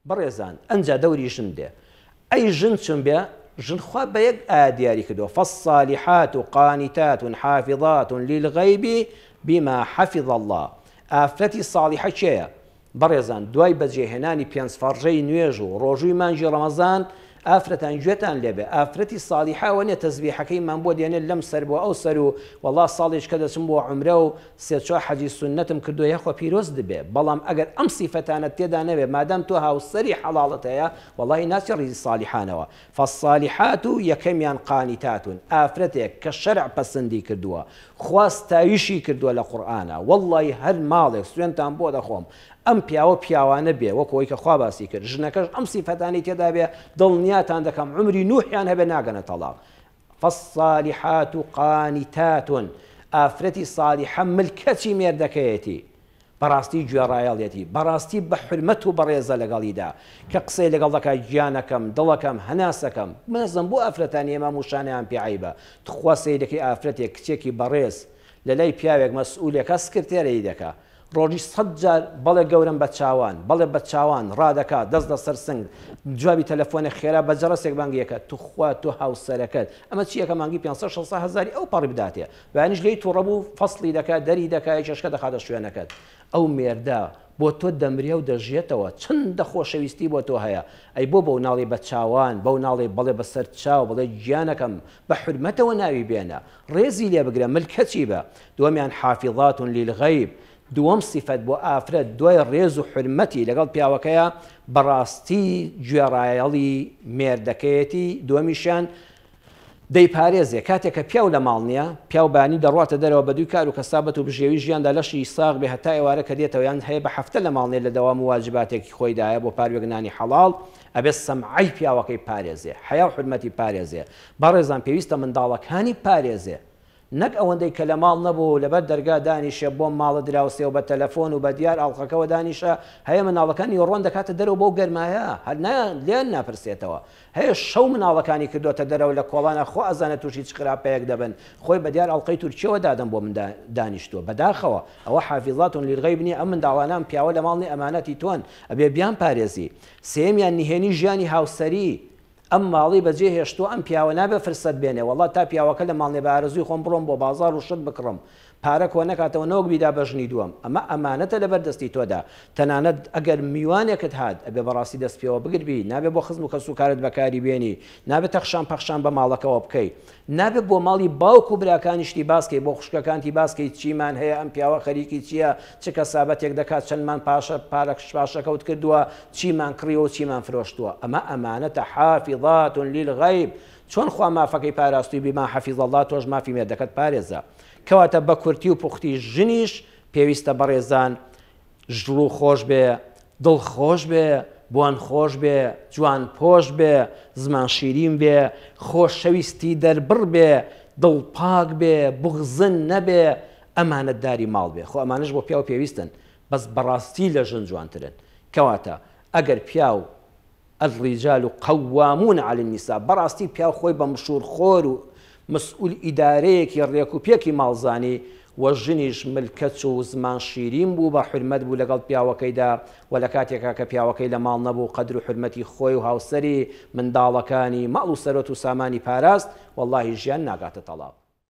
بەڕێزان ئەنجا دەوری ژن دێ ئەی ژن چون بێ ژن خوا بە یەک ئایا دیاری کردووە فالصالحات قانتات حافظات للغیب بما حفظ الله ئافرەتی ساڵیحە کێیە بەڕێزان دوای بەجێهێنانی پێنج فەرژەی نوێژ و ڕۆژووی مانجی ڕەمەزان ئافرەتان گوێتان لێبێ ئافرەتی ساڵیحەوە نیە تەزبیحەکەیمان بۆ دێنێت لەم سەر بۆ ئەو سەر و وەڵا ساڵێک کە دەچم بۆ عومرە و سێ-چوار حەجی سونەتم کردووە یەخوا پیرۆز دەبێ بەڵام ئەگەر ئەم سیفەتانە تێدا نەبێ مادام تۆ هاوسەری حەڵاڵت هەیە وەڵی ناچی ڕیزی ساڵیحانەوە فالصالحات و یەکەمیان قانیتاتون ئافرەتێک کە شەرع پەسەندی کردووە خوا ستایشی کردووە لە قورئانە وەڵی هەر ماڵێک سوێنتان بۆ دەخۆم ئەم پیاوانە بێ وەکەوەی کە خوا باسی کرد ژنەکەش ئەم سیفەتانی تێدا بێ دڵنیاتان دەکەم عمری نوحیان هەبێ ناگەنە تەڵاق فالصالحات قانتات ئافرەتی ساڵیحە ملکەتی مێردەکەیەتی بەڕاستی گوێڕایەڵێتی بەڕاستی بە حرمەت و بەڕێزە لەگەڵیدا کە قسەی لەگەڵ دەکات گیانەکەم دڵەکەم هەناسەکەم منەزم بۆ ئافرەتانی ئێمە موشانیان پێعیبە تخوا سەیرەکەی ئافرەتێک کچێکی بەڕێز لە لای پیاوێک مەسئولێکە سکرتێرەی دەکات ڕۆژی 100 جار بەڵێ گەورم بە چاوان بەڵێ بە چاوان ڕادەکات دەست لە سەر سنگ جوابی تەلەفۆنی خێرا بە جەڕەسێک بانگیەکە توخوا تو هاوسەرەکەت ئەمە چیەکە مانگی 500 هزاری ئەو پەڕی بداتێ بەیانیش لێی تووڕەبوو فەسڵی دەکات دەری دەکات چێشکە دەخاتە شوێنەکەت ئەو مێردا بۆ تۆ دەمرێ و دەژێتەوە چەندە خۆشەویستی بۆ تۆ هەیە ئەی بۆ بەو ناڵی بە چاوان بەو ناڵی بەڵێ بەسەر چاو بڵێ گیانەکەم بە حرمەتەوە ناوی بێنە ڕێزی لێ بگرە ملکەچی بە دووەمیان حافظات للغیب دووەم سیفەت بۆ ئافرەت دوای ڕێز و حرمەتی لەگەڵ پیاوەکەیە بەڕاستی گوێڕایەڵی مێردەکەیەتی دووەمیشیان دەیپارێزێ کاتێککە پیاو لە ماڵ نییە پیاوبانی دەڕاتە دەرەوە بە دوی کار و کەسابەت و بژێوی ژیاندا لەشی ساغ بێ هەتا ئێوارە کە دێتەوە یان هەیە بە هەفتە لە ماڵنێ لە دەوام واجباتێکی خۆیدایە بۆ پاروێگنانی حەڵاڵ ئەبێ سەمعی پیاوەکەی پارێزێ حیا و حرمەتی پارێزێ بەڕێزان پێویستە منداڵەکانی پارێزێ نەک ئەوەندەی کە لە ماڵ نەبوو لەبەر دەرگا دانیشە بۆ ماڵە دراوسێ و بە تەلەفۆن و بە دیار ئاڵلقەکەەوە دانیشە هەیە مناڵەکانی ڕۆن دەکاتە دەرەوە بۆ گەرمایە هەر لێن ناپرسێتەوە هەیە شەو مناڵەکانی کردوتە دەرەوە لە کۆڵانە خۆ ئەزانە تووشی چ خراپەیەک دەبن خۆی بە دیار ئەڵلقەی تورکیەوە دادەم بۆ من دانیشتووە بەداخەوە ئەوە حافظاتون للغیب نیە ئەم منداڵانان پیاوە لە ماڵنی ئەمانەتی تۆن ئەبێ بیان پارێزی سێمیان نهێنی ژیانی هاوسەری ئەم ماڵی بەجێ هێشتووە ئەم پیاوە نابێ فرسەت بێنێ وڵات تا پیاوەکە لە ماڵنێ بە ئارەزوی خۆم بڕۆم بۆ بازار و شت بکڕم پارە کۆ نەکاتەوە نەوەک بیدا بەژنی دووەم ئەمە ئەمانەتە لەبەر دەستی تۆدا تەنانەت ئەگەر میوانێکت هات ئەبێ بەڕاستی دەست پێوە بگربی نابێ بۆ خزم و کەسوکارت بەکاری بێنی نابێت تەخشان پەخشان بە ماڵەکەەوە بکەیت نابێت بۆ ماڵی باوک و براکانیشتی باسکەی بۆ خوشکەکانتی باسکەی چیمان هەیە ئەم پیاوە خەریکی چییە چ کەسابەتێک دەکات چەندمان پاشە پارەکش پاشەکەوت کردووە چیمان کڕیەوە و چیمان فرۆشتووە ئەمە ئەمانەتە حافظات للغیب چۆن خوا مافەکەی پاراستوی بما حفظ الله تۆش مافی مێردەکەت پارێزە کەواتە بە کورتی و پوختی ژنیش پێویستە بەڕێزان ژڵ و خۆش بێ دڵ خۆش بێ بوان خۆش بێ جوان پۆش بێ زمان شیرین بێ خۆشەویستی دەربڕ بێ دڵ پاک بێ بغزن نەبێ ئەمانەت داری ماڵ بێ خۆ ئەمانش بۆ پیاو پێویستن بەس بەڕاستی لە ژن جوانترن کەواتە ئەگەر پیاو الرجال قوامون على النساء بەڕاستی پیاو خۆی بە مشور خۆر و مسئول ئیدارەیەکی ڕێکوپێکی ماڵزانی وە ژنیش ملکەت و زمان شیرین بوو بە حرمەت بوو لەگەڵ پیاوەکەیدا و لە کاتێکا کە پیاوەکەی لە ماڵ نەبوو قەدر و حرمەتی خۆی و هاوسەری منداڵەکانی ماڵ و سەرۆت و سامانی پاراست وەڵڵاهی ژیان ناگاتە تەڵاق